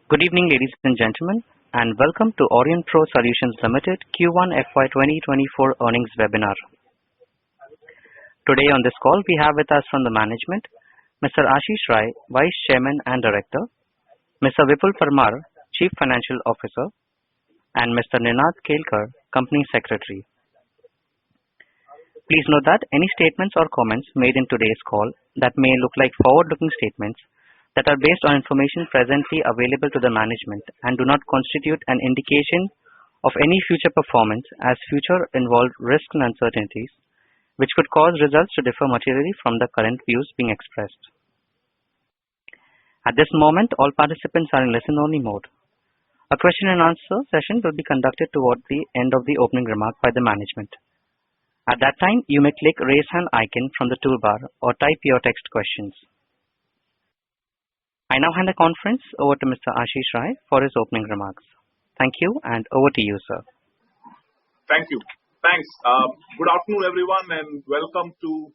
Good evening, ladies and gentlemen, and welcome to Aurinpro Solutions Limited Q1 FY2024 earnings webinar. Today on this call, we have with us from the management, Mr. Ashish Rai, Vice Chairman and Director, Mr. Vipul Parmar, Chief Financial Officer, and Mr. Ninad Kelkar, Company Secretary. Please note that any statements or comments made in today's call that may look like forward-looking statements that are based on information presently available to the management and do not constitute an indication of any future performance, as future involved risks and uncertainties which could cause results to differ materially from the current views being expressed. At this moment, all participants are in listen-only mode. A question and answer session will be conducted toward the end of the opening remark by the management. At that time, you may click Raise Hand icon from the toolbar or type your text questions. I now hand the conference over to Mr. Ashish Rai for his opening remarks. Thank you, and over to you, sir. Thank you. Thanks. Good afternoon, everyone, and welcome to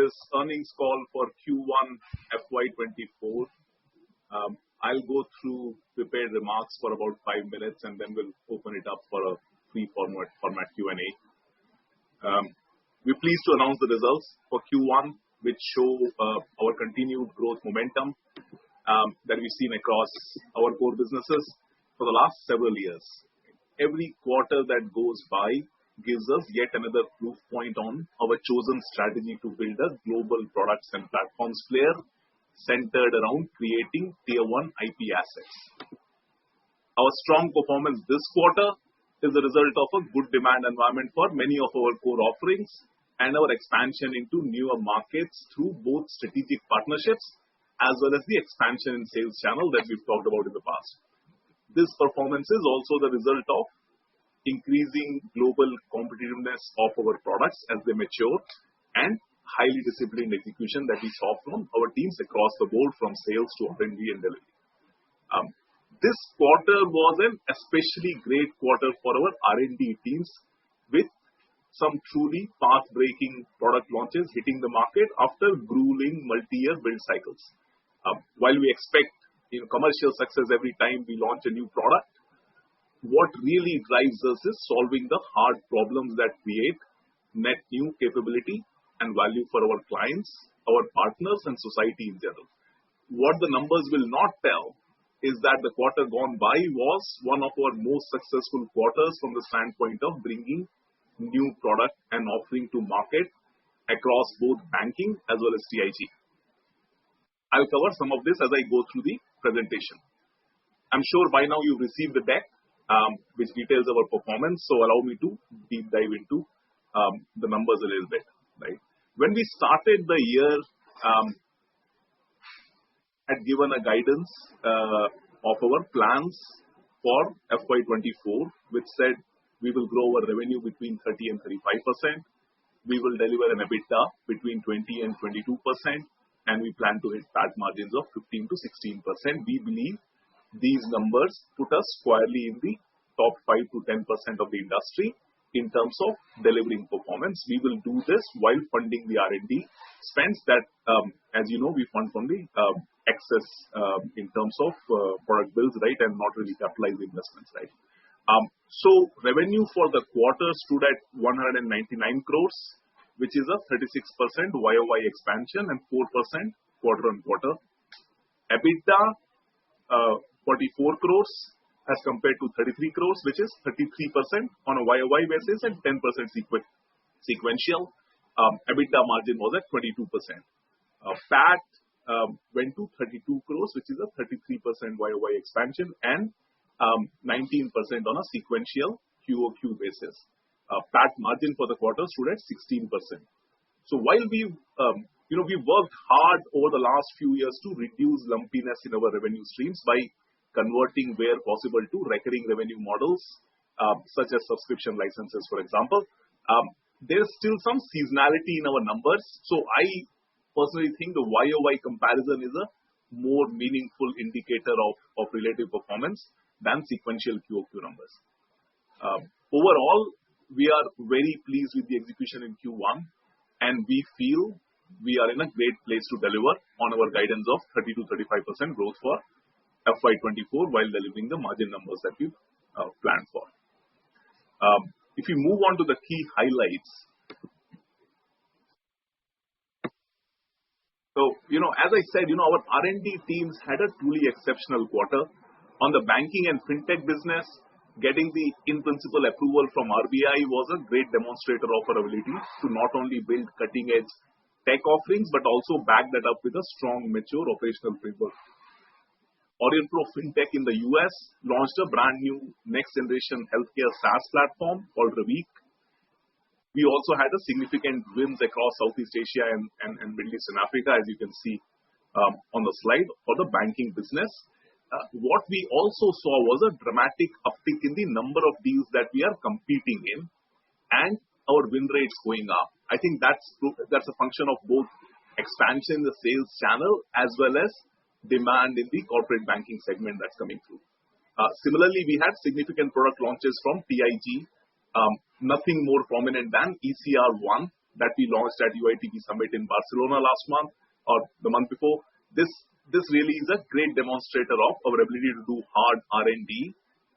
this earnings call for Q1 FY24. I'll go through prepared remarks for about 5 minutes, and then we'll open it up for a free format Q&A. We're pleased to announce the results for Q1, which show our continued growth momentum that we've seen across our core businesses for the last several years. Every quarter that goes by gives us yet another proof point on our chosen strategy to build a global products and platforms player centered around creating tier 1 IP assets. Our strong performance this quarter is the result of a good demand environment for many of our core offerings and our expansion into newer markets through both strategic partnerships as well as the expansion in sales channel that we've talked about in the past. This performance is also the result of increasing global competitiveness of our products as they mature and highly disciplined execution that we saw from our teams across the board, from sales to R&D and delivery. This quarter was an especially great quarter for our R&D teams, with some truly path-breaking product launches hitting the market after grueling multi-year build cycles. While we expect commercial success every time we launch a new product, what really drives us is solving the hard problems that create net new capability and value for our clients, our partners, and society in general. What the numbers will not tell is that the quarter gone by was one of our most successful quarters from the standpoint of bringing new product and offering to market across both banking as well as TIG. I'll cover some of this as I go through the presentation. I'm sure by now you've received the deck, which details our performance, so allow me to deep dive into the numbers a little bit. Right? When we started the year, had given a guidance of our plans for FY24, which said we will grow our revenue between 30 and 35%. We will deliver an EBITDA between 20 and 22%, and we plan to hit PAT margins of 15 to 16%. We believe these numbers put us squarely in the top 5 to 10% of the industry in terms of delivering performance. We will do this while funding the R&D spends that, as you know, we fund from the excess in terms of product builds, right, and not really capitalized investments, right. So revenue for the quarter stood at 199 crores, which is a 36% YOY expansion and 4% quarter-on-quarter. EBITDA, 44 crores as compared to 33 crores, which is 33% on a YOY basis and 10% sequential. EBITDA margin was at 22%. PAT went to 32 crores, which is a 33% YOY expansion and 19% on a sequential QOQ basis. PAT margin for the quarter stood at 16%. So while we've worked hard over the last few years to reduce lumpiness in our revenue streams by converting where possible to recurring revenue models, such as subscription licenses, for example, there's still some seasonality in our numbers. So I personally think the YOY comparison is a more meaningful indicator of relative performance than sequential QOQ numbers. Overall, we are very pleased with the execution in Q1, and we feel we are in a great place to deliver on our guidance of 30 to 35% growth for FY24 while delivering the margin numbers that we've planned for. If we move on to the key highlights. So, as I said, our R&D teams had a truly exceptional quarter. On the banking and fintech business, getting the in-principle approval from RBI was a great demonstrator of our ability to not only build cutting-edge tech offerings, but also back that up with a strong, mature operational framework. Aurinpro Fintech in the US launched a brand new next-generation healthcare SaaS platform called Reveek. We also had a significant wins across Southeast Asia and Middle East and Africa, as you can see on the slide for the banking business. What we also saw was a dramatic uptick in the number of deals that we are competing in and our win rates going up. I think that's a function of both expansion in the sales channel as well as demand in the corporate banking segment that's coming through. Similarly, we had significant product launches from TIG. Nothing more prominent than ECR1 that we launched at UITP Summit in Barcelona last month or the month before. This really is a great demonstrator of our ability to do hard R&D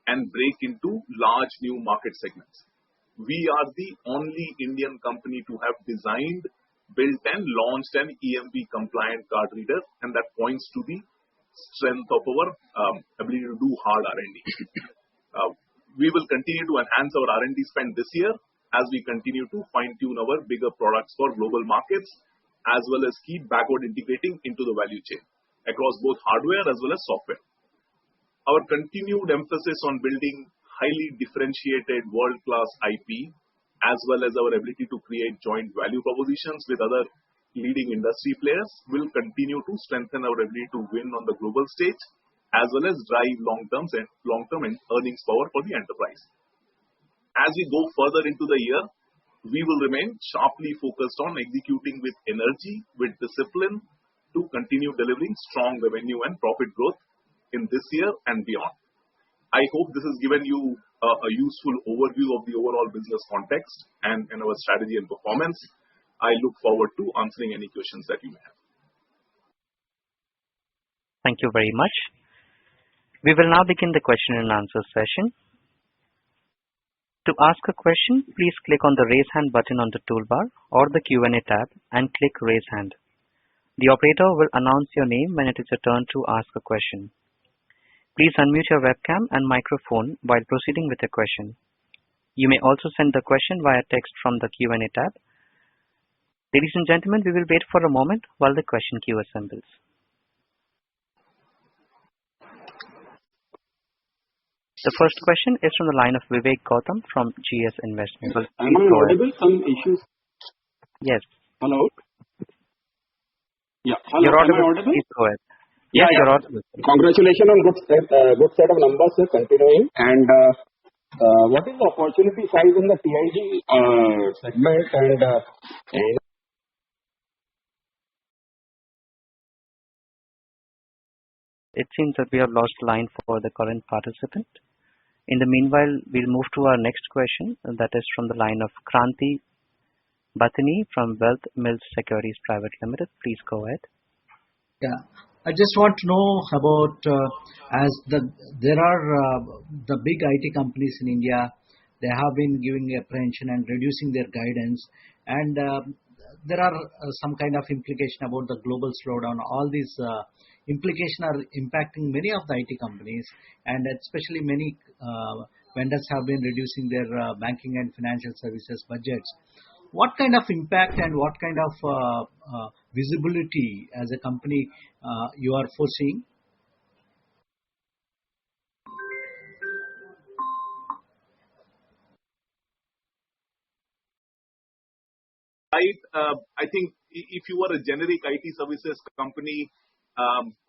and break into large new market segments. We are the only Indian company to have designed, built and launched an EMV compliant card reader, and that points to the strength of our ability to do hard R&D. We will continue to enhance our R&D spend this year as we continue to fine-tune our bigger products for global markets, as well as keep backward integrating into the value chain across both hardware as well as software. Our continued emphasis on building highly differentiated world-class IP, as well as our ability to create joint value propositions with other leading industry players, will continue to strengthen our ability to win on the global stage, as well as drive long-term earnings power for the enterprise. As we go further into the year, we will remain sharply focused on executing with energy, with discipline, to continue delivering strong revenue and profit growth in this year and beyond. I hope this has given you a useful overview of the overall business context and our strategy and performance. I look forward to answering any questions that you may have. Thank you very much. We will now begin the question and answer session. To ask a question, please click on the Raise Hand button on the toolbar or the Q&A tab and click Raise Hand. The operator will announce your name when it is your turn to ask a question. Please unmute your webcam and microphone while proceeding with the question. You may also send the question via text from the Q&A tab. Ladies and gentlemen, we will wait for a moment while the question queue assembles. The first question is from the line of Vivek Gautam from GS Investments. Am I audible? Some issues. Yes. Hello? Yeah. Hello. You're audible. Am I audible? Please go ahead. Yes, you're audible. Congratulations on good set of numbers continuing. And what is the opportunity size in the TIG segment? And it seems that we have lost line for the current participant. In the meanwhile, we'll move to our next question, and that is from the line of Kranti Bhattini from Wealth Mills Securities Private Limited. Please go ahead. Yeah, I just want to know about there are the big IT companies in India. They have been giving apprehension and reducing their guidance, and there are some kind of implication about the global slowdown. All these implications are impacting many of the IT companies, and especially many vendors have been reducing their banking and financial services budgets. What kind of impact and what kind of visibility as a company you are foreseeing? Right. I think if you are a generic IT services company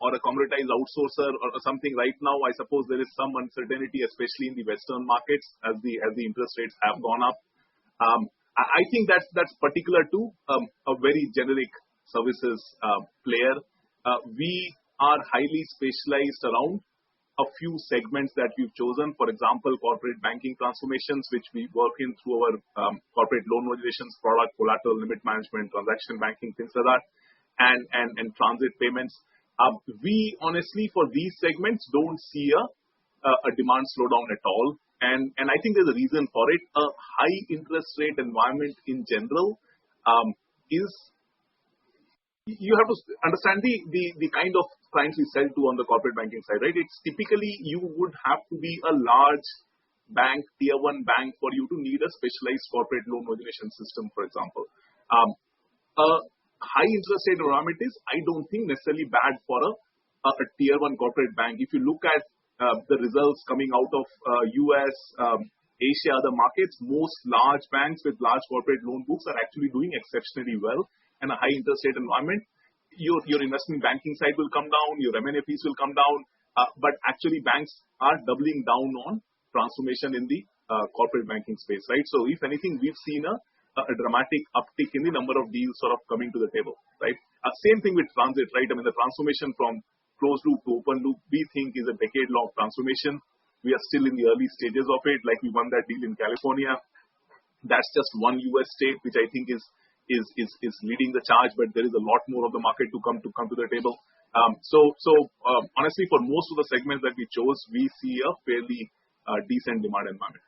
or a commoditized outsourcer or something right now, I suppose there is some uncertainty, especially in the Western markets as the interest rates have gone up. I think that's particular to a very generic services player. We are highly specialized around a few segments that we've chosen. For example, corporate banking transformations, which we work in through our corporate loan regulations product, collateral limit management, transaction banking, things like that, and transit payments. We honestly, for these segments, don't see a demand slowdown at all. And I think there's a reason for it. A high interest rate environment in general is, you have to understand the kind of clients we sell to on the corporate banking side, right? It's typically you would have to be a large bank, tier one bank, for you to need a specialized corporate loan origination system, for example. A high interest rate environment is, I don't think, necessarily bad for a tier one corporate bank. If you look at the results coming out of US, Asia, other markets, most large banks with large corporate loan books are actually doing exceptionally well. And a high interest rate environment, your investment banking side will come down, your M&A fees will come down, but actually banks are doubling down on transformation in the corporate banking space, right? So if anything, we've seen a dramatic uptick in the number of deals sort of coming to the table, right? Same thing with transit, right? I mean, the transformation from closed loop to open loop, we think is a decade-long transformation. We are still in the early stages of it, like we won that deal in California. That's just one US state, which I think is leading the charge, but there is a lot more of the market to come to the table. Honestly, for most of the segments that we chose, we see a fairly decent demand environment.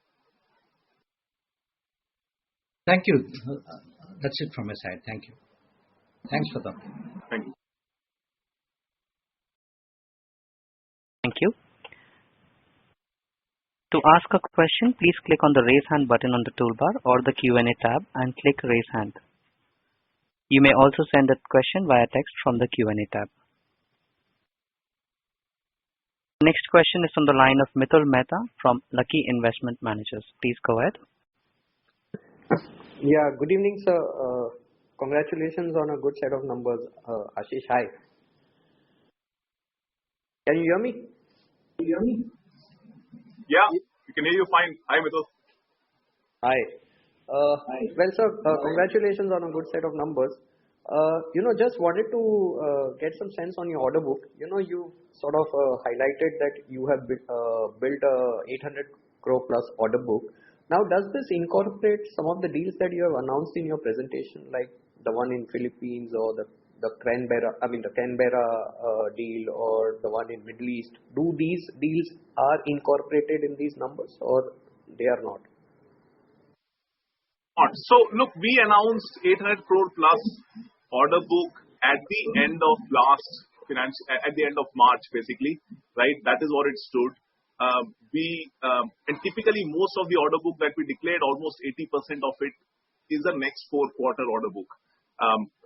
Thank you. That's it from my side. Thank you. Thanks for that. Thank you. Thank you. To ask a question, please click on the raise hand button on the toolbar or the Q&A tab and click raise hand. You may also send a question via text from the Q&A tab. Next question is from the line of Mithul Mehta from Lucky Investment Managers. Please go ahead. Yeah, good evening, sir. Congratulations on a good set of numbers. Ashish, hi. Can you hear me? Yeah, we can hear you fine. Hi, Mithul. Hi. Well, sir, congratulations on a good set of numbers. Just wanted to get some sense on your order book. You sort of highlighted that you have built a 800 crore plus order book. Now, does this incorporate some of the deals that you have announced in your presentation, like the one in Philippines or the Canberra deal or the one in Middle East? Do these deals are incorporated in these numbers or they are not? So look, we announced 800 crore plus order book at the end of at the end of March, basically, right? That is what it stood. And typically most of the order book that we declared, almost 80% of it is the next 4-quarter order book,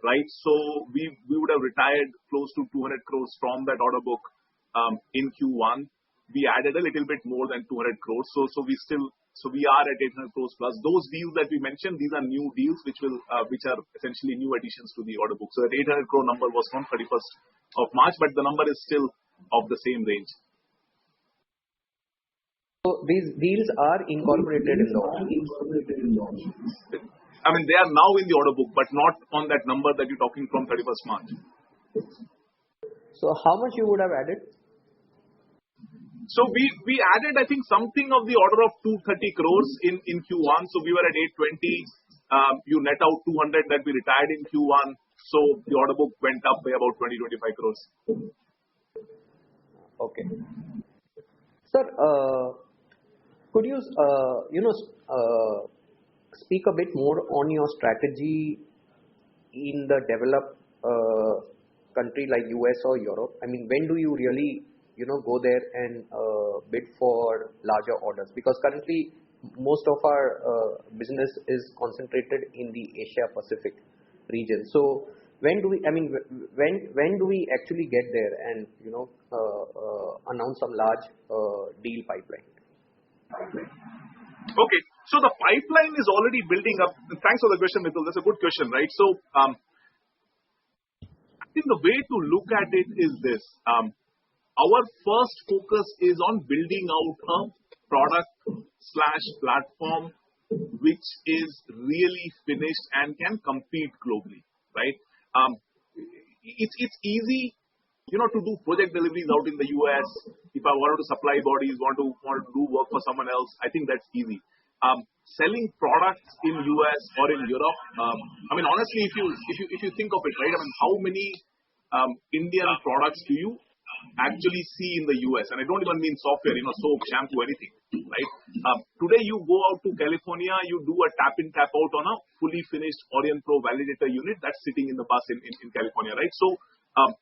right? So we would have retired close to 200 crores from that order book in Q1. We added a little bit more than 200 crores. So we are at 800 crores plus. Those deals that we mentioned, these are new deals which are essentially new additions to the order book. So that 800 crore number was from 31st of March, but the number is still of the same range. So these deals are incorporated in the order book. I mean, they are now in the order book, but not on that number that you're talking from 31st March. So how much you would have added? So we added, I think, something of the order of 230 crores in Q1. So we were at 820. You net out 200 that we retired in Q1. So the order book went up by about 20-25 crores. Okay. Sir, could you, speak a bit more on your strategy in the developed country like US or Europe? I mean, when do you really go there and bid for larger orders? Because currently most of our business is concentrated in the Asia Pacific region. So when do we actually get there and announce some large deal pipeline? Okay, so the pipeline is already building up. Thanks for the question, Mithul. That's a good question, right? So I think the way to look at it is this. Our first focus is on building out a product/platform which is really finished and can compete globally, right? It's easy, to do project deliveries out in the US. If I wanted to supply bodies, want to do work for someone else, I think that's easy. Selling products in US or in Europe, I mean, honestly, if you think of it, right? I mean, how many Indian products do you actually see in the US? And I don't even mean software, soap, shampoo, anything, right? Today you go out to California, you do a tap in, tap out on a fully finished Aurinpro validator unit that's sitting in the bus in California, right? So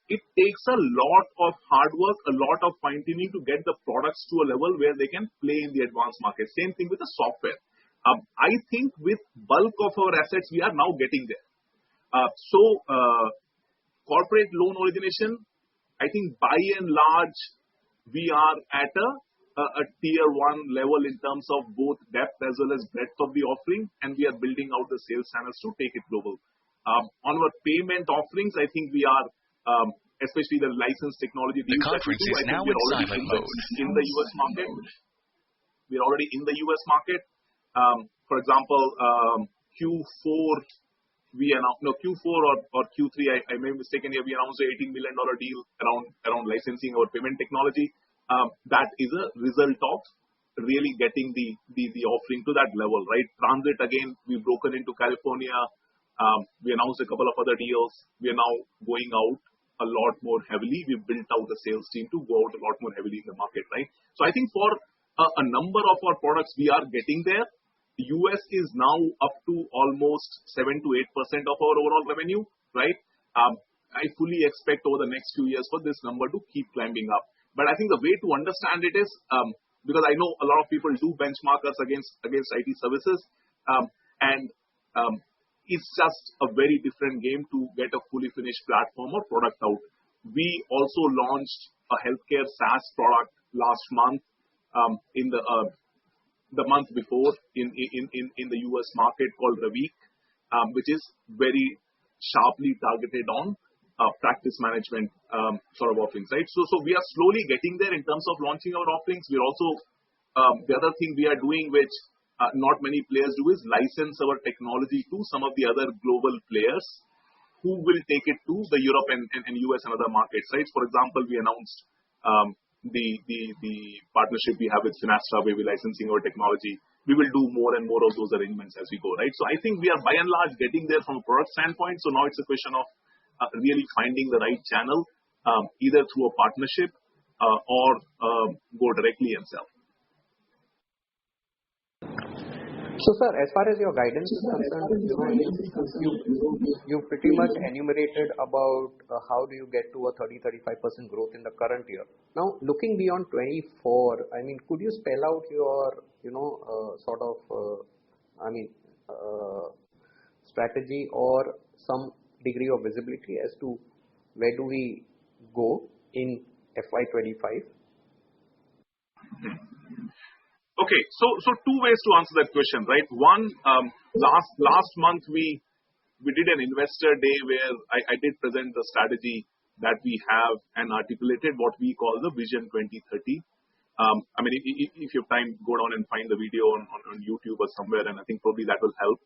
it takes a lot of hard work, a lot of fine tuning to get the products to a level where they can play in the advanced market. Same thing with the software. I think with bulk of our assets, we are now getting there. Corporate loan origination, I think by and large, we are at a tier one level in terms of both depth as well as breadth of the offering, and we are building out the sales channels to take it global. On our payment offerings, I think we are, especially the licensed technology. The conference is now in silent mode. In the US market. We're already in the US market. For example, Q4, Q4 or Q3, I may be mistaken here, we announced an $18 million deal around licensing our payment technology. That is a result of really getting the offering to that level, right? Transit, again, we've broken into California. We announced a couple of other deals. We are now going out a lot more heavily. We've built out the sales team to go out a lot more heavily in the market, right? So I think for a number of our products, we are getting there. The US is now up to almost 7 to 8% of our overall revenue, right? I fully expect over the next few years for this number to keep climbing up. But I think the way to understand it is, because I know a lot of people do benchmark us against IT services, and it's just a very different game to get a fully finished platform or product out. We also launched a healthcare SaaS product last month, in the month before in the US market called Ravik, which is very sharply targeted on practice management sort of offerings, right? So we are slowly getting there in terms of launching our offerings. We're also, the other thing we are doing, which not many players do, is license our technology to some of the other global players who will take it to the Europe and US and other markets, right? For example, we announced the partnership we have with Finastra, where we're licensing our technology. We will do more and more of those arrangements as we go, right? So I think we are by and large getting there from a product standpoint. So now it's a question of really finding the right channel, either through a partnership or go directly and sell. So, sir, as far as your guidance is concerned, you pretty much enumerated about how do you get to a 30-35% growth in the current year. Now, looking beyond 24, I mean, could you spell out your, strategy or some degree of visibility as to where do we go in FY25? Okay, so two ways to answer that question, right? One, last month we did an investor day where I did present the strategy that we have and articulated what we call the Vision 2030. I mean, if you have time, go down and find the video on YouTube or somewhere, and I think probably that will help.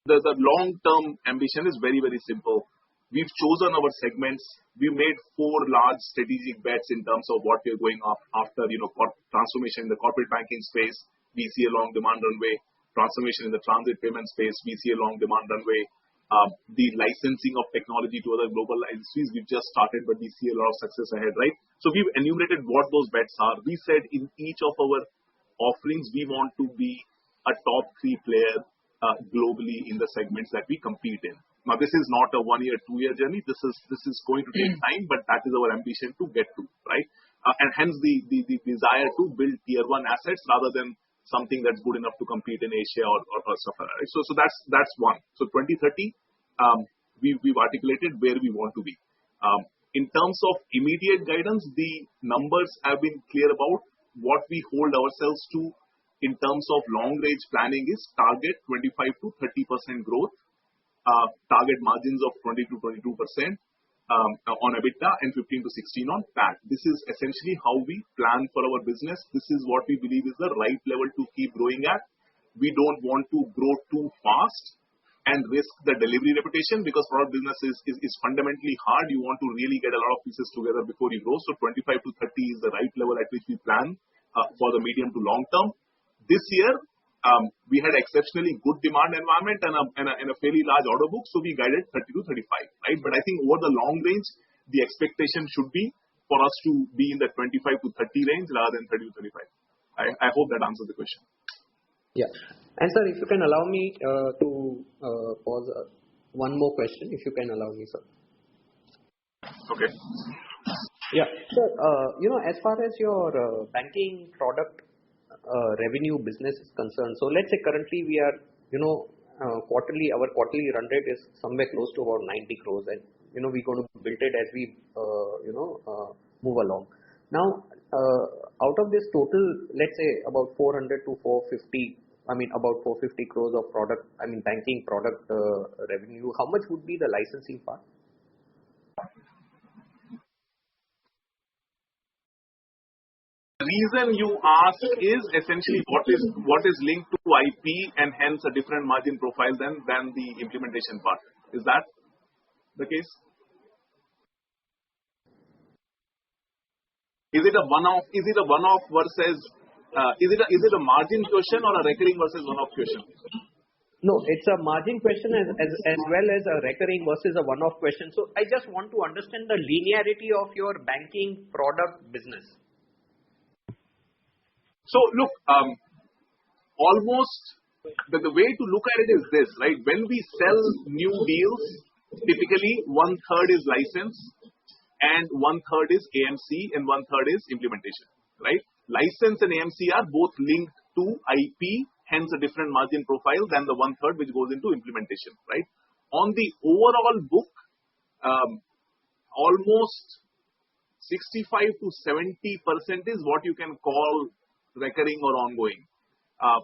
The long-term ambition is very, very simple. We've chosen our segments. We made 4 large strategic bets in terms of what we're going after, transformation in the corporate banking space. We see a long demand runway. Transformation in the transit payment space. We see a long demand runway. The licensing of technology to other global industries, we've just started, but we see a lot of success ahead, right? So we've enumerated what those bets are. We said in each of our offerings, we want to be a top 3 player globally in the segments that we compete in. Now, this is not a 1-year, 2-year journey. This is going to take time, but that is our ambition to get to, right? And hence the desire to build tier 1 assets rather than something that's good enough to compete in Asia or stuff like that. Right? So that's one. So 2030, we've articulated where we want to be. In terms of immediate guidance, the numbers have been clear about what we hold ourselves to in terms of long range planning is target 25 to 30% growth. Target margins of 20 to 22% on EBITDA and 15 to 16 on PAT. This is essentially how we plan for our business. This is what we believe is the right level to keep growing at. We don't want to grow too fast and risk the delivery reputation, because product business is fundamentally hard. You want to really get a lot of pieces together before you grow. So 25 to 30 is the right level at which we plan for the medium to long term. This year, we had exceptionally good demand environment and a fairly large order book, so we guided 30 to 35, right? But I think over the long range, the expectation should be for us to be in the 25 to 30 range rather than 30 to 35. I hope that answers the question. Yeah. And sir, if you can allow me to pause one more question, if you can allow me, sir. Okay. Yeah. Sir, as far as your banking product revenue business is concerned, so let's say currently we are, our quarterly run rate is somewhere close to about 90 crores, and we're going to build it as we move along. Now, out of this total, let's say about 400 to 450, about 450 crores of banking product revenue, how much would be the licensing part? The reason you ask is essentially what is linked to IP and hence a different margin profile than the implementation part. Is that the case? Is it a one-off versus is it a margin question or a recurring versus one-off question? No, it's a margin question as well as a recurring versus a one-off question. So I just want to understand the linearity of your banking product business. So look, almost the way to look at it is this, right? When we sell new deals, typically 1/3 is license and 1/3 is AMC and 1/3 is implementation, right? License and AMC are both linked to IP, hence a different margin profile than the 1/3 which goes into implementation, right? On the overall book, almost 65 to 70% is what you can call recurring or ongoing.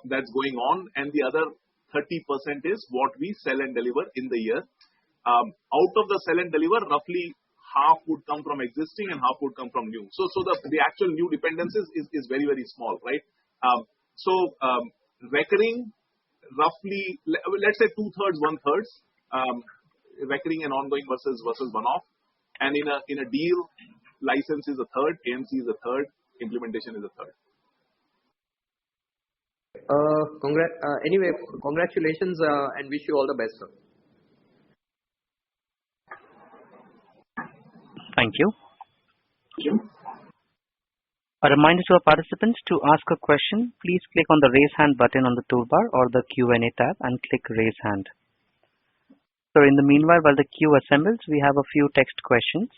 That's going on, and the other 30% is what we sell and deliver in the year. Out of the sell and deliver, roughly half would come from existing and half would come from new. So the actual new dependencies is very, very small, right? Recurring, roughly, let's say 2/3, 1/3, recurring and ongoing versus one-off. And in a deal, license is a third, AMC is a third, implementation is a third. Anyway, congratulations and wish you all the best, sir. Thank you. A reminder to our participants to ask a question, please click on the raise hand button on the toolbar or the Q&A tab and click raise hand. So in the meanwhile, while the queue assembles, we have a few text questions.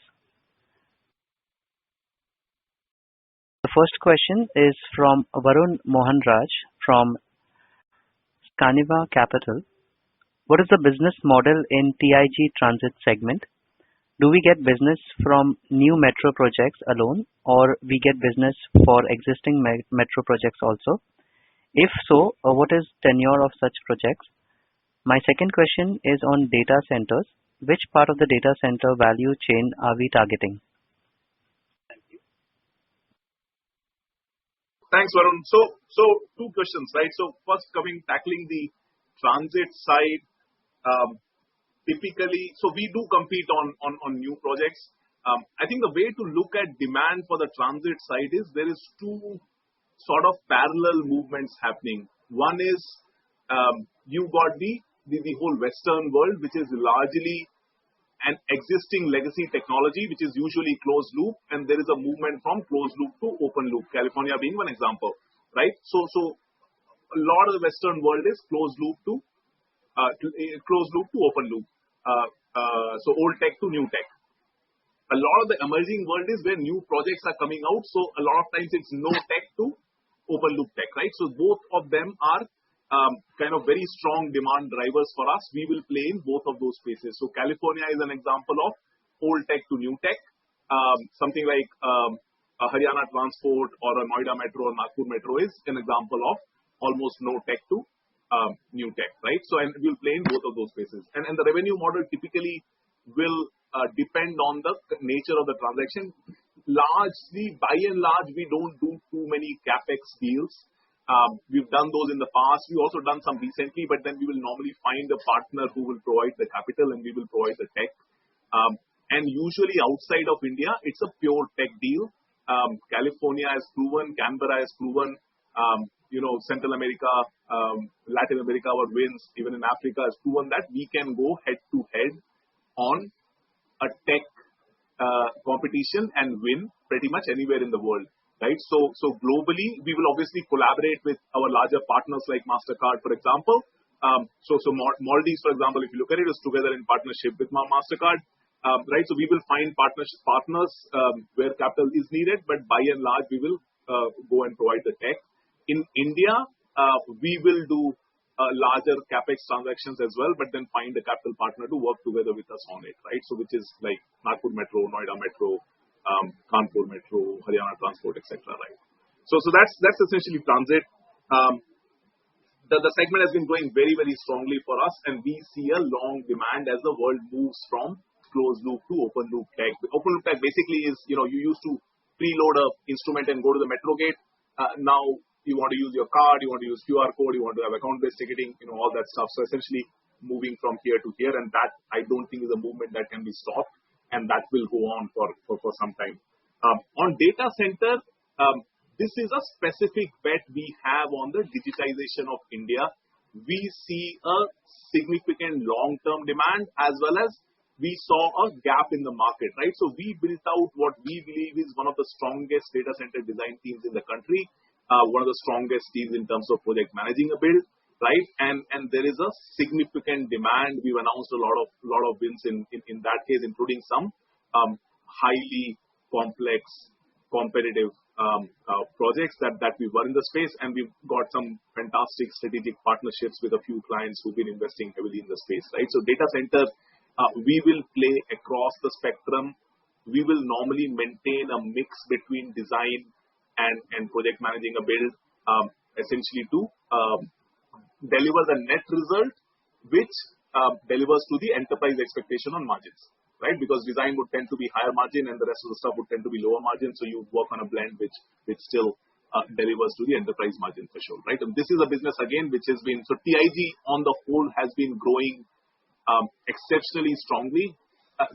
The first question is from Varun Mohanraj from Scaniva Capital. What is the business model in TIG transit segment? Do we get business from new metro projects alone, or we get business for existing metro projects also? If so, what is tenure of such projects? My second question is on data centers. Which part of the data center value chain are we targeting? Thanks, Varun. So two questions, right? So first tackling the transit side. Typically, so we do compete on new projects. I think the way to look at demand for the transit side is there is two sort of parallel movements happening. One is you got the whole Western world, which is largely an existing legacy technology, which is usually closed loop, and there is a movement from closed loop to open loop. California being one example, right? So a lot of the Western world is closed loop to open loop. So old tech to new tech. A lot of the emerging world is where new projects are coming out. So a lot of times it's no tech to open loop tech, right? So both of them are kind of very strong demand drivers for us. We will play in both of those spaces. So California is an example of old tech to new tech. Something like a Haryana Transport or a Noida Metro or Nagpur Metro is an example of almost no tech to new tech, right? So, and we'll play in both of those spaces. And the revenue model typically will depend on the nature of the transaction. Largely, by and large, we don't do too many capex deals. We've done those in the past. We've also done some recently, but then we will normally find a partner who will provide the capital and we will provide the tech. And usually outside of India, it's a pure tech deal. California has proven, Canberra has proven, Central America, Latin America, our wins, even in Africa, has proven that we can go head to head on a tech competition and win pretty much anywhere in the world, right? So globally, we will obviously collaborate with our larger partners like MasterCard, for example. Maldives, for example, if you look at it, is together in partnership with MasterCard, right? So we will find partners where capital is needed, but by and large, we will go and provide the tech. In India, we will do larger capex transactions as well, but then find a capital partner to work together with us on it, right? So which is like Nagpur Metro, Noida Metro, Kanpur Metro, Haryana Transport, etc. Right? So that's essentially transit. The segment has been growing very, very strongly for us, and we see a long demand as the world moves from closed loop to open loop tech. Open loop tech basically is, you used to preload a instrument and go to the metro gate. Now you want to use your card, you want to use QR code, you want to have account-based ticketing, all that stuff. So essentially moving from here to here, and that I don't think is a movement that can be stopped, and that will go on for some time. On data center, this is a specific bet we have on the digitization of India. We see a significant long-term demand as well as we saw a gap in the market, right? So we built out what we believe is one of the strongest data center design teams in the country, one of the strongest teams in terms of project managing a build, right? And there is a significant demand. We've announced a lot of wins in that case, including some highly complex, competitive projects that we were in the space, and we've got some fantastic strategic partnerships with a few clients who've been investing heavily in the space, right? So data center, we will play across the spectrum. We will normally maintain a mix between design and project managing a build, essentially to deliver the net result, which delivers to the enterprise expectation on margins, right? Because design would tend to be higher margin and the rest of the stuff would tend to be lower margin. So you work on a blend which still delivers to the enterprise margin threshold, right? And this is a business again which has been, so TIG on the whole has been growing exceptionally strongly.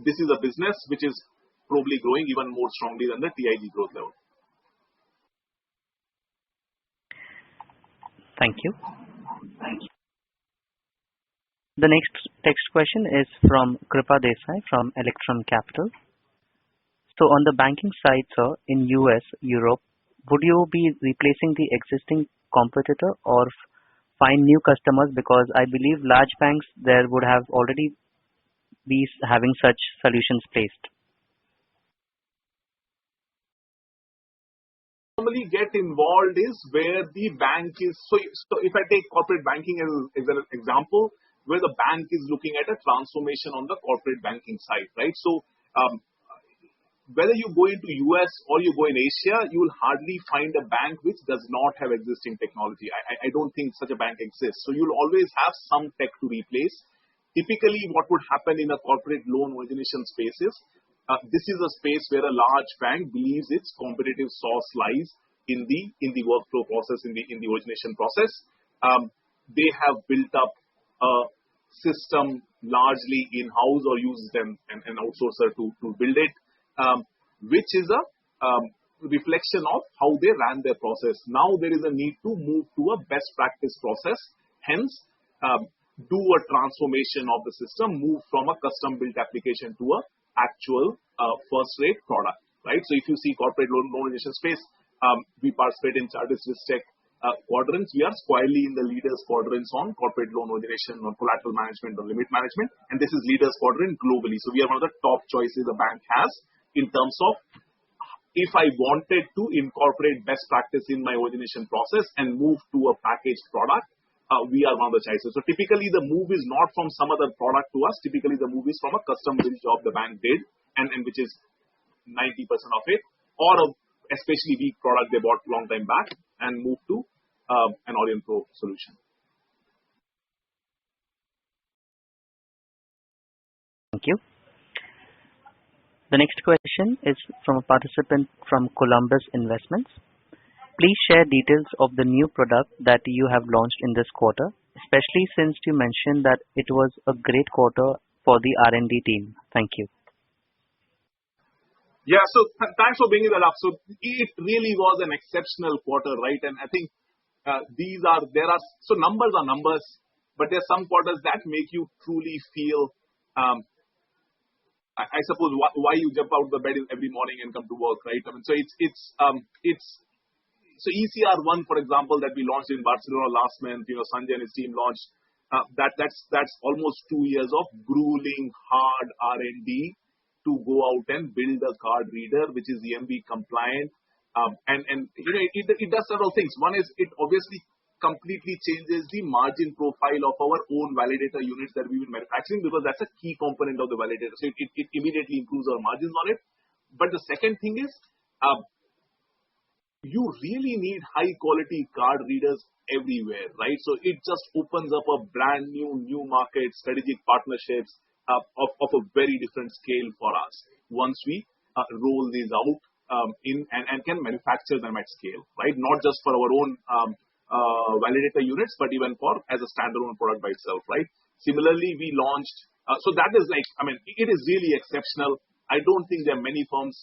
This is a business which is probably growing even more strongly than the TIG growth level. Thank you. The next question is from Kripa Desai from Electrum Capital. So on the banking side, sir, in US, Europe, would you be replacing the existing competitor or find new customers? Because I believe large banks there would have already be having such solutions placed. Normally get involved is where the bank is. So if I take corporate banking as an example, where the bank is looking at a transformation on the corporate banking side, right? So whether you go into US or you go in Asia, you will hardly find a bank which does not have existing technology. I don't think such a bank exists. So you'll always have some tech to replace. Typically, what would happen in a corporate loan origination space is, this is a space where a large bank believes its competitive source lies in the workflow process, in the origination process. They have built up a system largely in-house or use them an outsourcer to build it, which is a reflection of how they ran their process. Now there is a need to move to a best practice process, hence do a transformation of the system, move from a custom built application to a actual first-rate product, right? So if you see corporate loan origination space, we participate in Chartis Risk Tech quadrants. We are squarely in the leaders quadrants on corporate loan origination, on collateral management, on limit management, and this is leaders quadrant globally. So we are one of the top choices a bank has in terms of if I wanted to incorporate best practice in my origination process and move to a packaged product. We are one of the choices. So typically the move is not from some other product to us. Typically the move is from a custom build job the bank did, and which is 90% of it, or a especially weak product they bought long time back and moved to an Aurinpro solution. Thank you. The next question is from a participant from Columbus Investments. Please share details of the new product that you have launched in this quarter, especially since you mentioned that it was a great quarter for the R&D team. Thank you. Yeah, so thanks for bringing that up. So it really was an exceptional quarter, right? And I think So numbers are numbers, but there are some quarters that make you truly feel, I suppose, why you jump out of the bed every morning and come to work, right? I mean, so so ECR1, for example, that we launched in Barcelona last month, Sanjay and his team launched, that's almost 2 years of grueling, hard R&D to go out and build a card reader, which is EMV compliant. It does several things. One is it obviously completely changes the margin profile of our own validator units that we've been manufacturing, because that's a key component of the validator. So it immediately improves our margins on it. But the second thing is, you really need high quality card readers everywhere, right? So it just opens up a brand new market, strategic partnerships of a very different scale for us once we roll these out and can manufacture them at scale, right? Not just for our own validator units, but even as a standalone product by itself, right? Similarly, we launched, so that is it is really exceptional. I don't think there are many firms,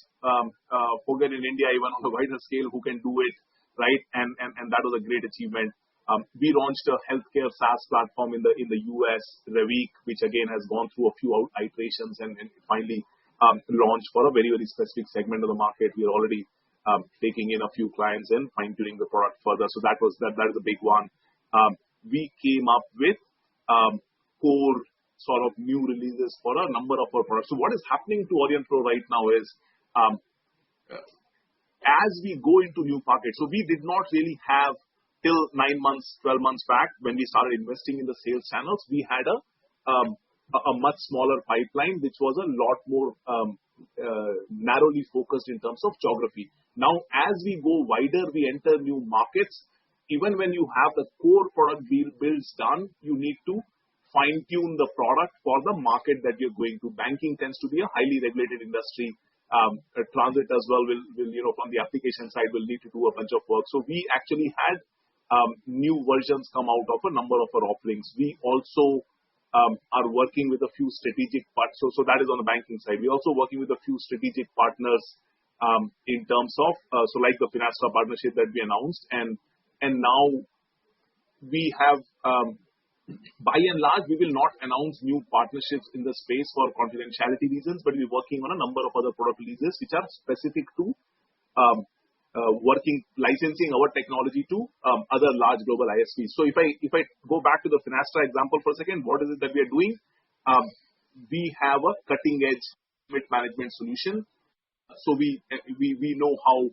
forget in India, even on a wider scale, who can do it, right? And that was a great achievement. We launched a healthcare SaaS platform in the US, Reveek, which again has gone through a few iterations and finally launched for a very, very specific segment of the market. We are already taking in a few clients and fine-tuning the product further. So that is a big one. We came up with core sort of new releases for a number of our products. So what is happening to Aurinpro right now is, as we go into new markets, so we did not really have till 9 months, 12 months back when we started investing in the sales channels, we had a much smaller pipeline, which was a lot more narrowly focused in terms of geography. Now, as we go wider, we enter new markets. Even when you have the core product builds done, you need to fine-tune the product for the market that you're going to. Banking tends to be a highly regulated industry. Transit as well will from the application side will need to do a bunch of work. So we actually had new versions come out of a number of our offerings. We also are working with a few strategic partners. So that is on the banking side. We're also working with a few strategic partners in terms of, like the Finastra partnership that we announced. And now we have, by and large, we will not announce new partnerships in the space for confidentiality reasons, but we're working on a number of other product releases which are specific to licensing our technology to other large global ISVs. So if I go back to the Finastra example for a second, what is it that we are doing? We have a cutting edge limit management solution. So we know how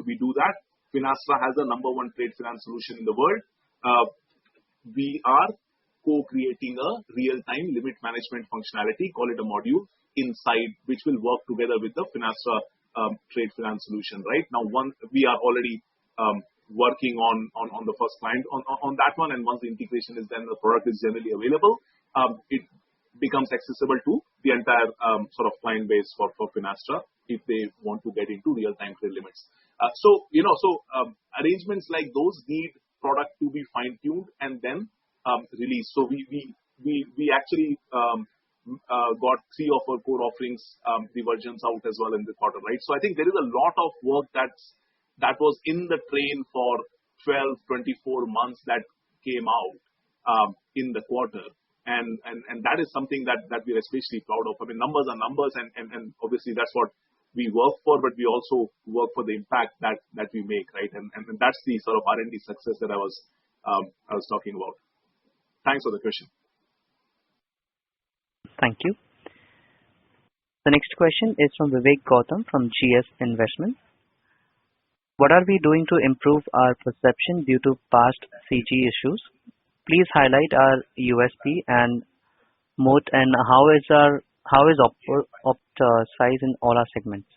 we do that. Finastra has the number one trade finance solution in the world. We are co-creating a real-time limit management functionality, call it a module, inside which will work together with the Finastra trade finance solution. Right now, we are already working on the first client on that one, and once the integration is done, the product is generally available. It becomes accessible to the entire sort of client base for Finastra if they want to get into real-time trade limits. Arrangements like those need product to be fine-tuned and then released. So we actually got 3 of our core offerings, the versions out as well in the quarter, right? So I think there is a lot of work that was in the train for 12, 24 months that came out in the quarter. And that is something that we're especially proud of. I mean, numbers are numbers, and obviously that's what we work for, but we also work for the impact that we make, right? And that's the sort of R&D success that I was talking about. Thanks for the question. Thank you. The next question is from Vivek Gautam from GS Investment. What are we doing to improve our perception due to past CG issues? Please highlight our USP and moat, and how is Opt size in all our segments?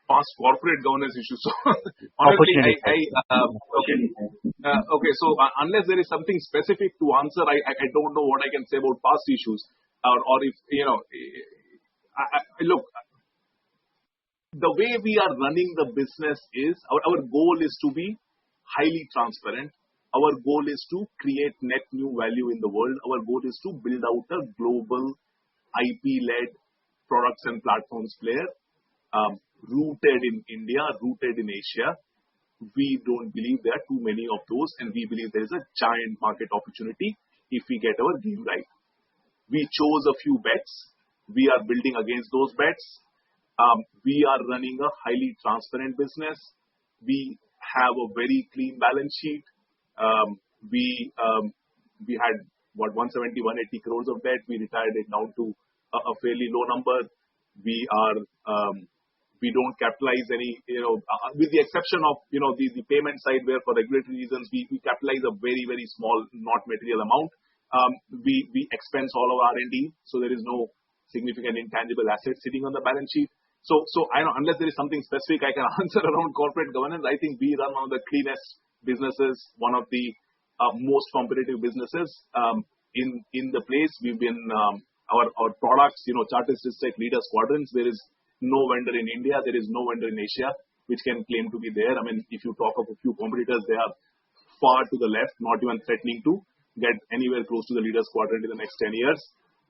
Past corporate governance issues. So honestly, okay. So unless there is something specific to answer, I don't know what I can say about past issues, or if look. The way we are running the business is, our goal is to be highly transparent. Our goal is to create net new value in the world. Our goal is to build out a global IP-led products and platforms player. rooted in India, rooted in Asia. We don't believe there are too many of those, and we believe there is a giant market opportunity if we get our game right. We chose a few bets. We are building against those bets. We are running a highly transparent business. We have a very clean balance sheet. We had 170, 180 crores of debt. We retired it down to a fairly low number. We don't capitalize any, with the exception of, the payment side where for regulatory reasons, we capitalize a very, very small, not material amount. We expense all of R&D, so there is no significant intangible assets sitting on the balance sheet. So I know, unless there is something specific I can answer around corporate governance, I think we run one of the cleanest businesses, one of the most competitive businesses in the place. We've been our products, Chartist Tech Leaders Quadrants. There is no vendor in India, there is no vendor in Asia which can claim to be there. I mean, if you talk of a few competitors, they are far to the left, not even threatening to get anywhere close to the Leaders Quadrant in the next 10 years,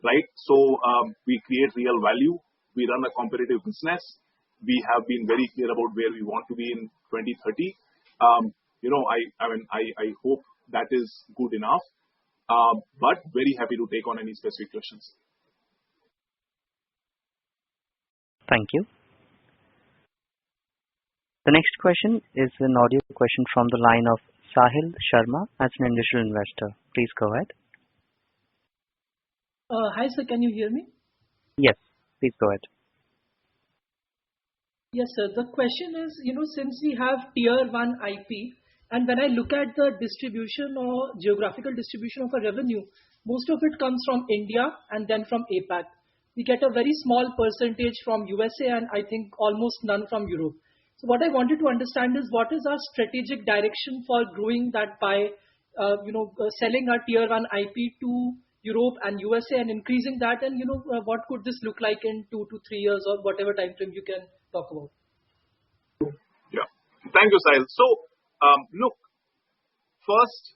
right? So we create real value. We run a competitive business. We have been very clear about where we want to be in 2030. I hope that is good enough. But very happy to take on any specific questions. Thank you. The next question is an audio question from the line of Sahil Sharma as an individual investor. Please go ahead. Hi, sir. Can you hear me? Yes, please go ahead. Yes, sir. The question is, since we have tier 1 IP, and when I look at the distribution or geographical distribution of our revenue, most of it comes from India and then from APAC. We get a very small percentage from USA and I think almost none from Europe. So what I wanted to understand is what is our strategic direction for growing that by, selling our tier 1 IP to Europe and USA and increasing that, and what could this look like in 2 to 3 years or whatever time frame you can talk about? Yeah, thank you, Sahil. So look, first,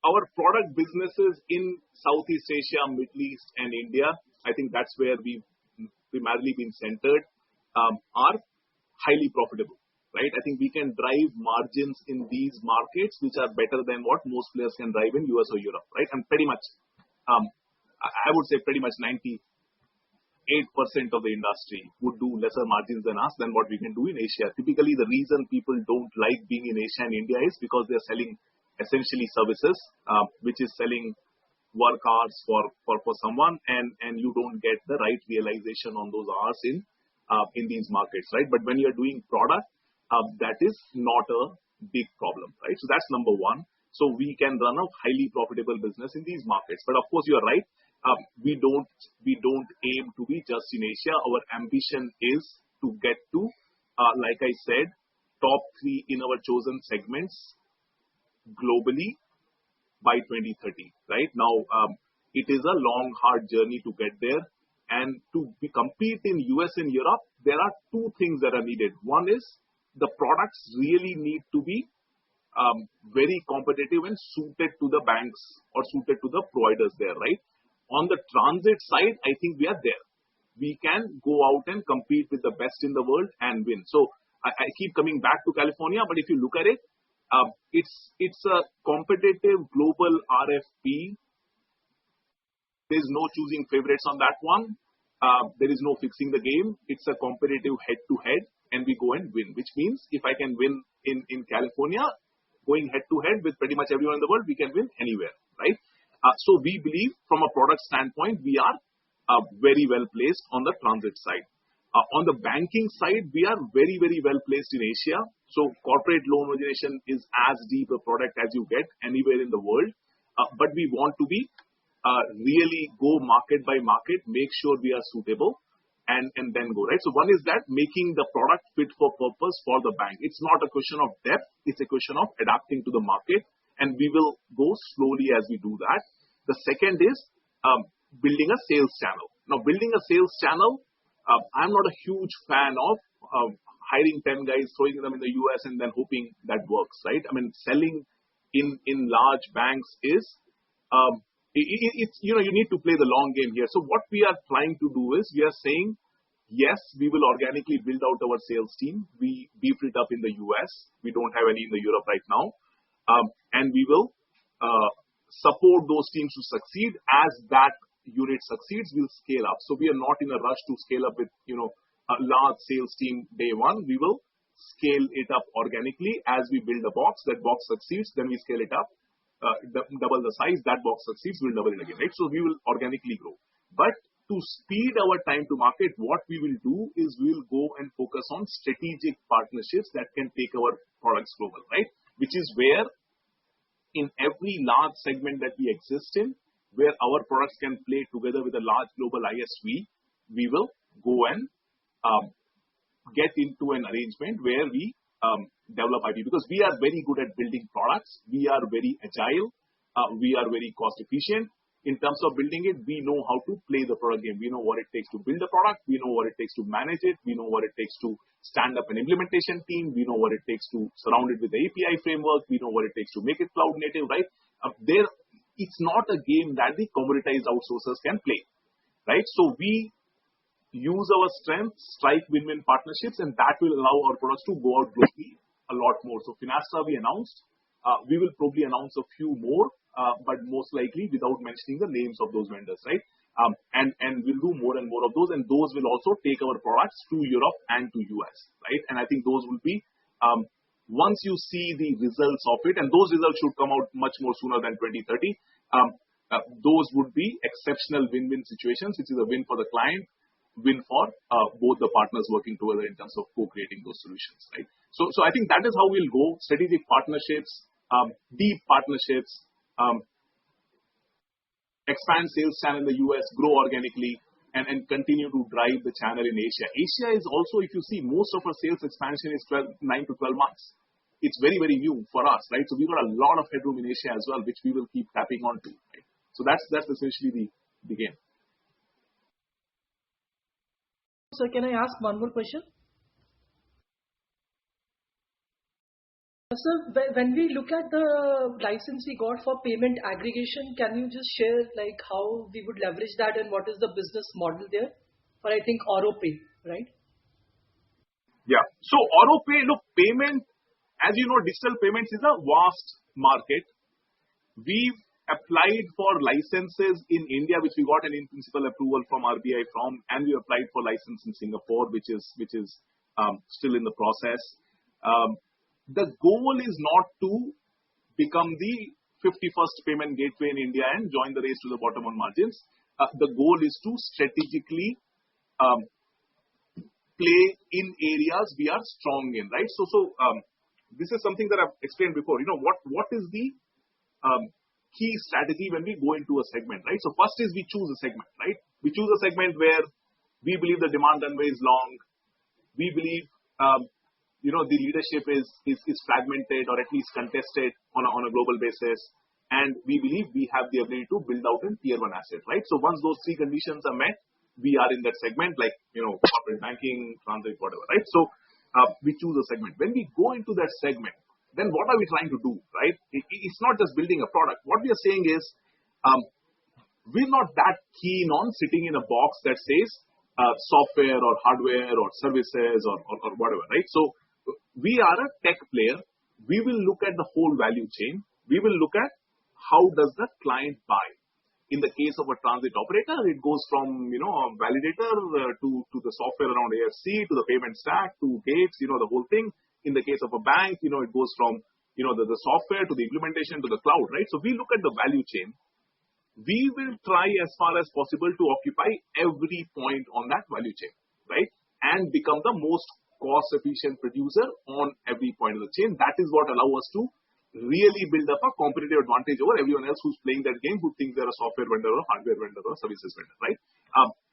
our product businesses in Southeast Asia, Middle East, and India, I think that's where we've primarily been centered, are highly profitable, right? I think we can drive margins in these markets which are better than what most players can drive in US or Europe, right? And pretty much, I would say pretty much 98% of the industry would do lesser margins than us than what we can do in Asia. Typically, the reason people don't like being in Asia and India is because they're selling essentially services, which is selling work hours for someone, and you don't get the right realization on those hours in these markets, right? But when you're doing product, that is not a big problem, right? So that's number one. So we can run a highly profitable business in these markets. But of course, you are right. We don't aim to be just in Asia. Our ambition is to get to, like I said, top 3 in our chosen segments globally by 2030, right? Now, it is a long, hard journey to get there. And to compete in US and Europe, there are 2 things that are needed. One is the products really need to be very competitive and suited to the banks or suited to the providers there, right? On the transit side, I think we are there. We can go out and compete with the best in the world and win. So I keep coming back to California, but if you look at it, it's a competitive global RFP. There's no choosing favorites on that one. There is no fixing the game. It's a competitive head-to-head, and we go and win, which means if I can win in California, going head-to-head with pretty much everyone in the world, we can win anywhere, right? So we believe from a product standpoint, we are very well placed on the transit side. On the banking side, we are very, very well placed in Asia. So corporate loan origination is as deep a product as you get anywhere in the world. But we want to be really go market by market, make sure we are suitable, and then go, right? So one is that making the product fit for purpose for the bank. It's not a question of depth. It's a question of adapting to the market. And we will go slowly as we do that. The second is building a sales channel. Now, building a sales channel, I'm not a huge fan of hiring 10 guys, throwing them in the US and then hoping that works, right? I mean, selling in large banks is, you need to play the long game here. So what we are trying to do is we are saying Yes, we will organically build out our sales team. We beefed it up in the US. We don't have any in the Europe right now. And we will support those teams to succeed. As that unit succeeds, we'll scale up. So we are not in a rush to scale up with, a large sales team day one. We will scale it up organically as we build a box. That box succeeds, then we scale it up, double the size. That box succeeds, we'll double it again, right? So we will organically grow. But to speed our time to market, what we will do is we will go and focus on strategic partnerships that can take our products global, right? Which is where in every large segment that we exist in, where our products can play together with a large global ISV, we will go and get into an arrangement where we develop IP, because we are very good at building products. We are very agile. We are very cost efficient. In terms of building it, we know how to play the product game. We know what it takes to build a product. We know what it takes to manage it. We know what it takes to stand up an implementation team. We know what it takes to surround it with the API framework. We know what it takes to make it cloud native, right? It's not a game that the commoditized outsourcers can play, right? So we use our strengths, strike win-win partnerships, and that will allow our products to go out globally a lot more. So Finastra we announced. We will probably announce a few more, but most likely without mentioning the names of those vendors, right? And we'll do more and more of those, and those will also take our products to Europe and to US, right? And I think those will be, once you see the results of it, and those results should come out much more sooner than 2030, those would be exceptional win-win situations, which is a win for the client, win for both the partners working together in terms of co-creating those solutions, right? So I think that is how we'll go: strategic partnerships, deep partnerships, expand sales channel in the US, grow organically, and continue to drive the channel in Asia. Asia is also, if you see, most of our sales expansion is 9 to 12 months. It's very, very new for us, right? So we've got a lot of headroom in Asia as well, which we will keep tapping onto, right? So that's essentially the game. So can I ask one more question? Sir, when we look at the license we got for payment aggregation, can you just share like how we would leverage that and what is the business model there for, I think, Auropay, right? Yeah. So Auropay, look, payment, as you know, digital payments is a vast market. We've applied for licenses in India, which we got an in-principle approval from RBI from, and we applied for license in Singapore, which is still in the process. The goal is not to become the 51st payment gateway in India and join the race to the bottom on margins. The goal is to strategically play in areas we are strong in, right? So this is something that I've explained before. You know, what is the key strategy when we go into a segment, right? So first is we choose a segment, right? We choose a segment where we believe the demand runway is long. We believe the leadership is fragmented or at least contested on a global basis, and we believe we have the ability to build out a tier 1 asset, right? So once those three conditions are met, we are in that segment, like corporate banking, transit, whatever, right? So we choose a segment. When we go into that segment, then what are we trying to do, right? It's not just building a product. What we are saying is we're not that keen on sitting in a box that says software or hardware or services or whatever, right? So we are a tech player. We will look at the whole value chain. We will look at how does the client buy. In the case of a transit operator, it goes from a validator to the software around AFC, to the payment stack, to gates, the whole thing. In the case of a bank, it goes from the software to the implementation to the cloud, right? So we look at the value chain. We will try as far as possible to occupy every point on that value chain, right? And become the most cost-efficient producer on every point of the chain. That is what allows us to really build up a competitive advantage over everyone else who's playing that game, who thinks they're a software vendor or hardware vendor or services vendor, right?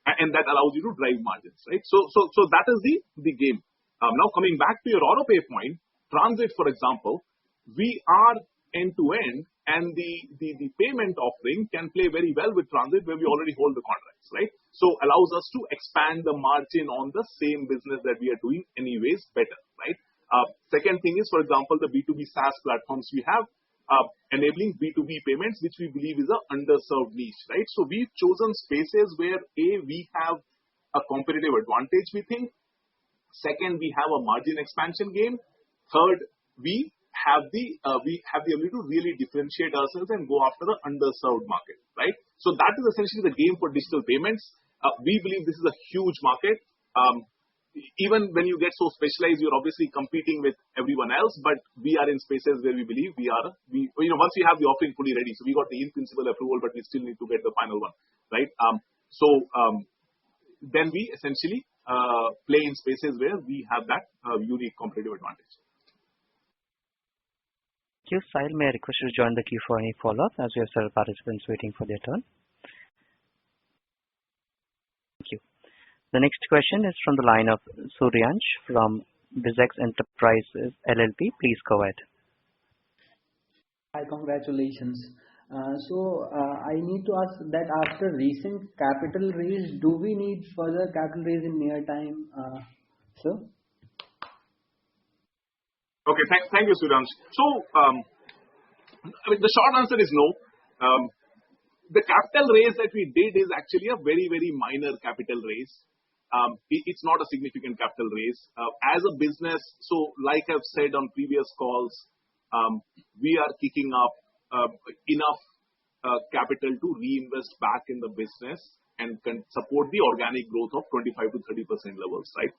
And that allows you to drive margins, right? So that is the game. Now coming back to your Auropay point, transit, for example, we are end-to-end, and the payment offering can play very well with transit where we already hold the contracts, right? So allows us to expand the margin on the same business that we are doing anyways better, right? Second thing is, for example, the B2B SaaS platforms we have, enabling B2B payments, which we believe is an underserved niche, right? So we've chosen spaces where we have a competitive advantage, we think. Second, we have a margin expansion game. Third, we have the ability to really differentiate ourselves and go after the underserved market, right? So that is essentially the game for digital payments. We believe this is a huge market. Even when you get so specialized, you're obviously competing with everyone else, but we are in spaces where we believe once we have the offering fully ready, so we got the in-principle approval, but we still need to get the final one, right? Then we essentially play in spaces where we have that unique competitive advantage. Thank you. Sahil, may I request you to join the queue for any follow-up as we have several participants waiting for their turn. Thank you. The next question is from the line of Suryansh from Bizex Enterprises LLP. Please go ahead. Hi, congratulations. I need to ask that after recent capital raise, do we need further capital raise in near time, sir? Okay, thank you, Suryansh. So, the short answer is no. The capital raise that we did is actually a very, very minor capital raise. It's not a significant capital raise. As a business, so like I've said on previous calls, we are kicking up enough capital to reinvest back in the business and can support the organic growth of 25 to 30% levels, right?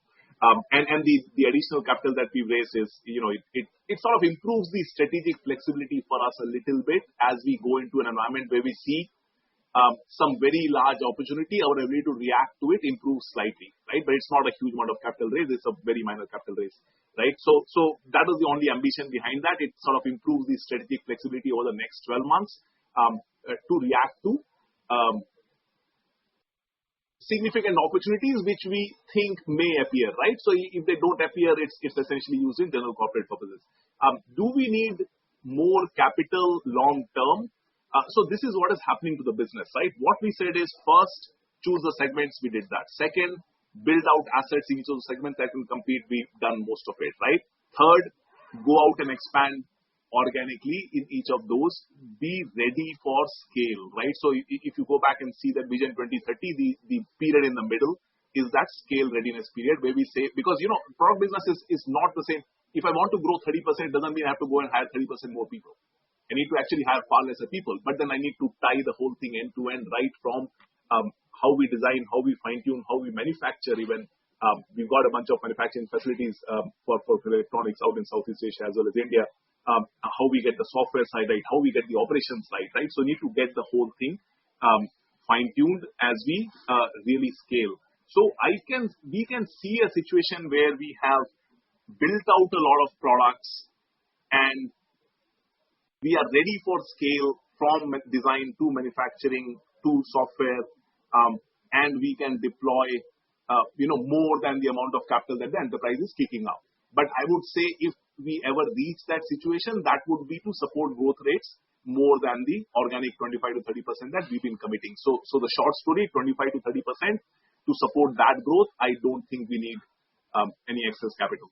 And the additional capital that we raised is, it sort of improves the strategic flexibility for us a little bit as we go into an environment where we see some very large opportunity. Our ability to react to it improves slightly, right? But it's not a huge amount of capital raise. It's a very minor capital raise, right? So that was the only ambition behind that. It sort of improves the strategic flexibility over the next 12 months to react to significant opportunities which we think may appear, right? So if they don't appear, it's essentially used in general corporate purposes. Do we need more capital long term? So this is what is happening to the business, right? What we said is, first, choose the segments. We did that. Second, build out assets in each of the segments that can compete. We've done most of it, right? Third, go out and expand organically in each of those. Be ready for scale, right? So if you go back and see that Vision 2030, the period in the middle is that scale readiness period where we say, because product business is not the same. If I want to grow 30%, it doesn't mean I have to go and hire 30% more people. I need to actually hire far lesser people, but then I need to tie the whole thing end to end, right? From how we design, how we fine tune, how we manufacture. Even we've got a bunch of manufacturing facilities for electronics out in Southeast Asia as well as India. How we get the software side right, how we get the operations right? So we need to get the whole thing fine tuned as we really scale. So we can see a situation where we have built out a lot of products and we are ready for scale from design to manufacturing to software, and we can deploy, more than the amount of capital that the enterprise is kicking up. But I would say if we ever reach that situation, that would be to support growth rates more than the organic 25 to 30% that we've been committing. So the short story, 25 to 30% to support that growth. I don't think we need any excess capital.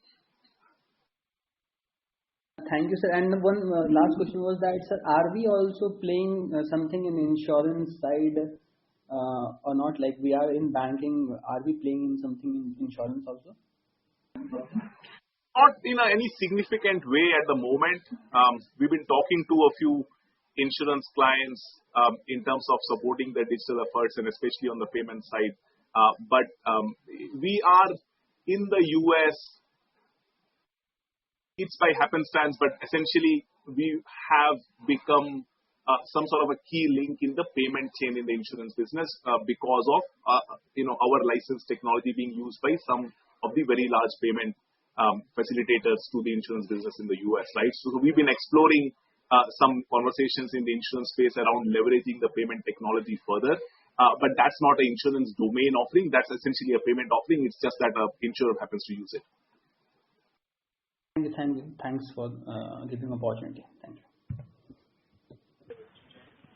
Thank you, sir. And one last question was that, sir, are we also playing something in insurance side or not? Like we are in banking, are we playing in something in insurance also? Not in any significant way at the moment. We've been talking to a few insurance clients in terms of supporting their digital efforts and especially on the payment side. But we are in the US. It's by happenstance, but essentially we have become some sort of a key link in the payment chain in the insurance business because of our licensed technology being used by some of the very large payment facilitators to the insurance business in the US, right? So we've been exploring some conversations in the insurance space around leveraging the payment technology further. But that's not an insurance domain offering. That's essentially a payment offering. It's just that an insurer happens to use it. Thank you. Thanks for giving opportunity. Thank you.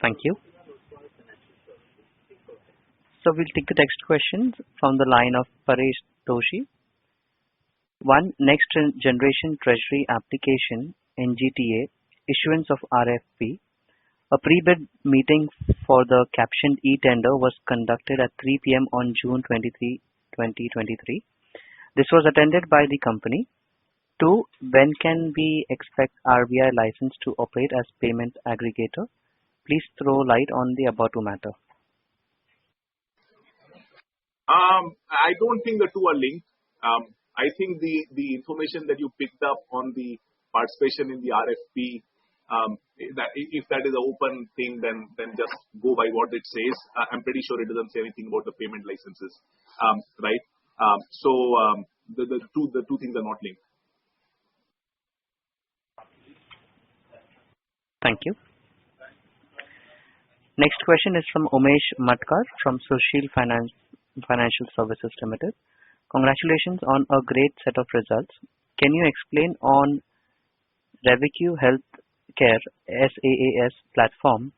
Thank you. So we'll take the next question from the line of Paresh Doshi. One, next generation treasury application, NGTA, issuance of RFP. A pre-bid meeting for the captioned e-tender was conducted at 3 p.m. on June 23, FY2023. This was attended by the company. 2. When can we expect RBI license to operate as payment aggregator? Please throw light on the above two matter. I don't think the two are linked. I think the information that you picked up on the participation in the RFP, that if that is an open thing, then just go by what it says. I'm pretty sure it doesn't say anything about the payment licenses, right? The two things are not linked. Thank you. Next question is from Umesh Matkar from Sushil Financial Services Limited. Congratulations on a great set of results. Can you explain on Reviq Healthcare SaaS platform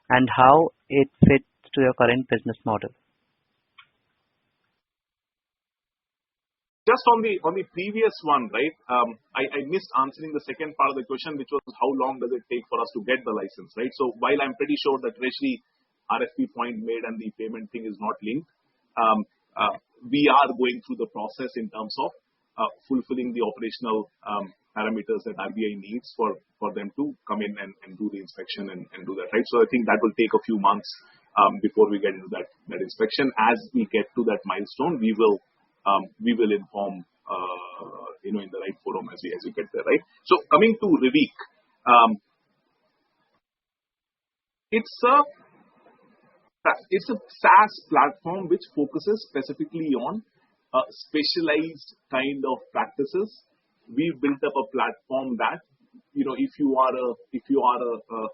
and how it fits to your current business model? Just on the previous one, right? I missed answering the second part of the question, which was how long does it take for us to get the license, right? So while I'm pretty sure that Treasury RFP point made and the payment thing is not linked, we are going through the process in terms of fulfilling the operational parameters that RBI needs for them to come in and do the inspection and do that, right? So I think that will take a few months before we get into that inspection. As we get to that milestone, we will inform in the right forum as we get there, right? So coming to Reviq, it's a SaaS platform which focuses specifically on specialized kind of practices. We've built up a platform that, if you are a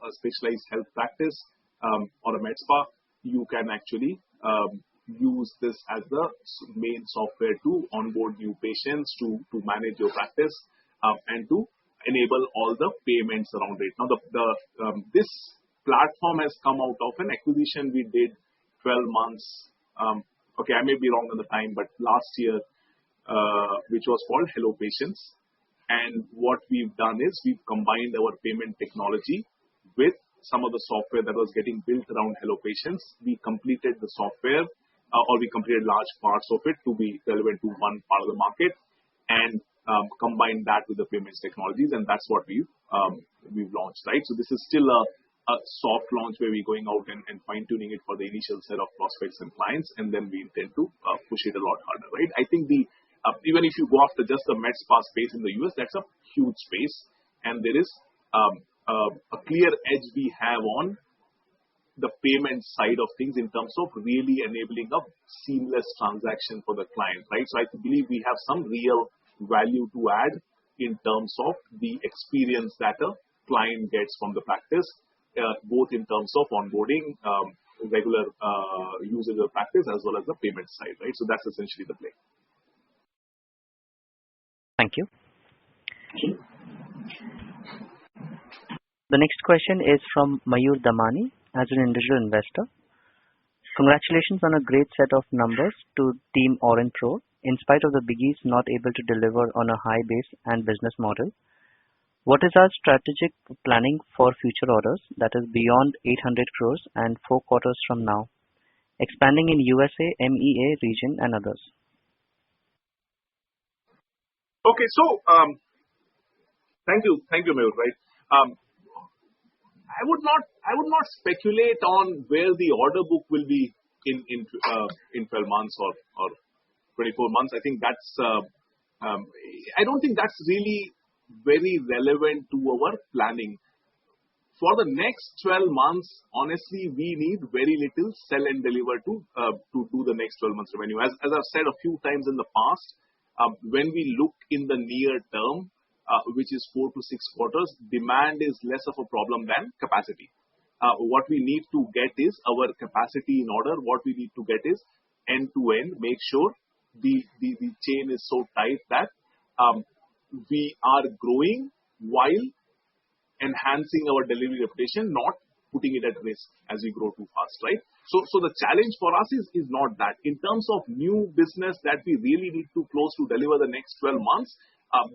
specialized health practice or a med spa, you can actually use this as the main software to onboard new patients, to manage your practice, and to enable all the payments around it. Now, this platform has come out of an acquisition we did 12 months. Okay, I may be wrong on the time, but last year, which was called Hello Patients. And what we've done is we've combined our payment technology with some of the software that was getting built around Hello Patients. We completed the software, or we completed large parts of it to be relevant to one part of the market, and combined that with the payments technologies, and that's what we've launched, right? So this is still a soft launch where we're going out and fine-tuning it for the initial set of prospects and clients, and then we intend to push it a lot harder, right? I think even if you go after just the med spa space in the US, that's a huge space, and there is a clear edge we have on the payment side of things in terms of really enabling a seamless transaction for the client, right? So I believe we have some real value to add in terms of the experience that a client gets from the practice, both in terms of onboarding, regular usage of practice, as well as the payment side, right? So that's essentially the play. Thank you. The next question is from Mayur Damani as an individual investor. Congratulations on a great set of numbers to Team Aurinpro, in spite of the biggies not able to deliver on a high base and business model. What is our strategic planning for future orders that is beyond 800 crores and 4 quarters from now, expanding in USA, MEA region and others? Okay, so thank you, Mayur, right? I would not speculate on where the order book will be in 12 months or 24 months. I think that's I don't think that's really very relevant to our planning. For the next 12 months, honestly, we need very little sell and deliver to do the next 12 months revenue. As I've said a few times in the past, when we look in the near term, which is 4 to 6 quarters, demand is less of a problem than capacity. What we need to get is our capacity in order. What we need to get is end to end, make sure the chain is so tight that we are growing while enhancing our delivery reputation, not putting it at risk as we grow too fast, right? So the challenge for us is not that. In terms of new business that we really need to close to deliver the next 12 months,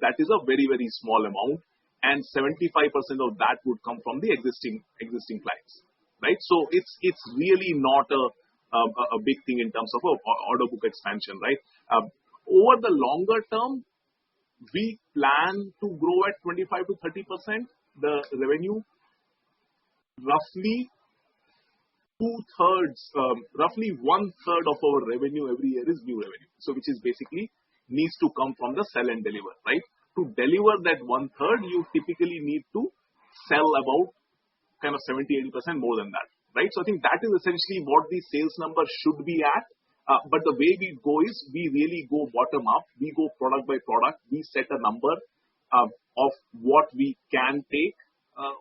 that is a very, very small amount, and 75% of that would come from the existing clients, right? So it's really not a big thing in terms of order book expansion, right? Over the longer term, we plan to grow at 25 to 30% the revenue. Roughly roughly one third of our revenue every year is new revenue. So which is basically needs to come from the sell and deliver, right? To deliver that one third, you typically need to sell about kind of 70-80% more than that, right? So I think that is essentially what the sales number should be at. But the way we go is we really go bottom up. We go product by product. We set a number of what we can take,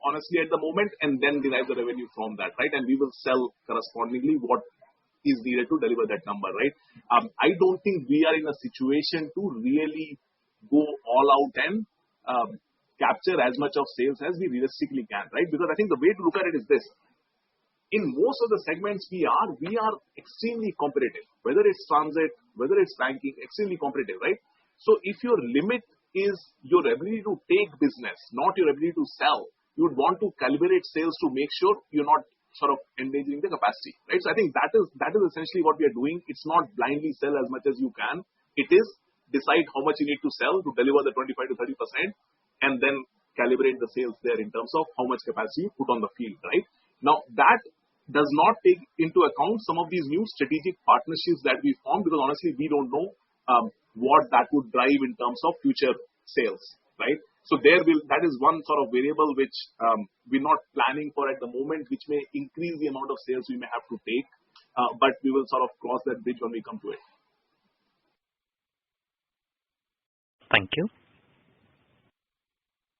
honestly, at the moment, and then derive the revenue from that, right? And we will sell correspondingly what is needed to deliver that number, right? I don't think we are in a situation to really go all out and capture as much of sales as we realistically can, right? Because I think the way to look at it is this. In most of the segments we are extremely competitive, whether it's transit, whether it's banking, extremely competitive, right? So if your limit is your ability to take business, not your ability to sell, you would want to calibrate sales to make sure you're not sort of endangering the capacity, right? So I think that is essentially what we are doing. It's not blindly sell as much as you can. It is decide how much you need to sell to deliver the 25 to 30%, and then calibrate the sales there in terms of how much capacity you put on the field, right? Now that does not take into account some of these new strategic partnerships that we formed, because honestly, we don't know what that would drive in terms of future sales, right? So that is one sort of variable which we're not planning for at the moment, which may increase the amount of sales we may have to take, but we will sort of cross that bridge when we come to it. Thank you.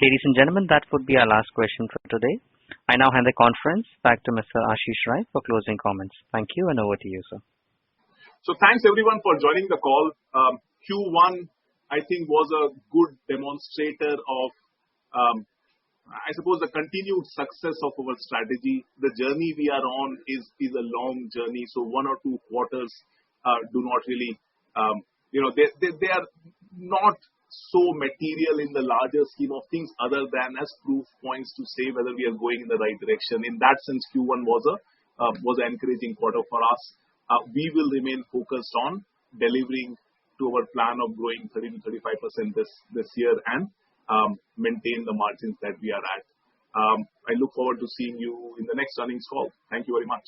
Ladies and gentlemen, that would be our last question for today. I now hand the conference back to Mr. Ashish Rai for closing comments. Thank you, and over to you, sir. So thanks everyone for joining the call. Q1, I think, was a good demonstrator of, I suppose, the continued success of our strategy. The journey we are on is a long journey. So 1 or 2 quarters do not really, they are not so material in the larger scheme of things, other than as proof points to say whether we are going in the right direction. In that sense, Q1 was an encouraging quarter for us. We will remain focused on delivering to our plan of growing 30 to 35% this year and maintain the margins that we are at. I look forward to seeing you in the next earnings call. Thank you very much.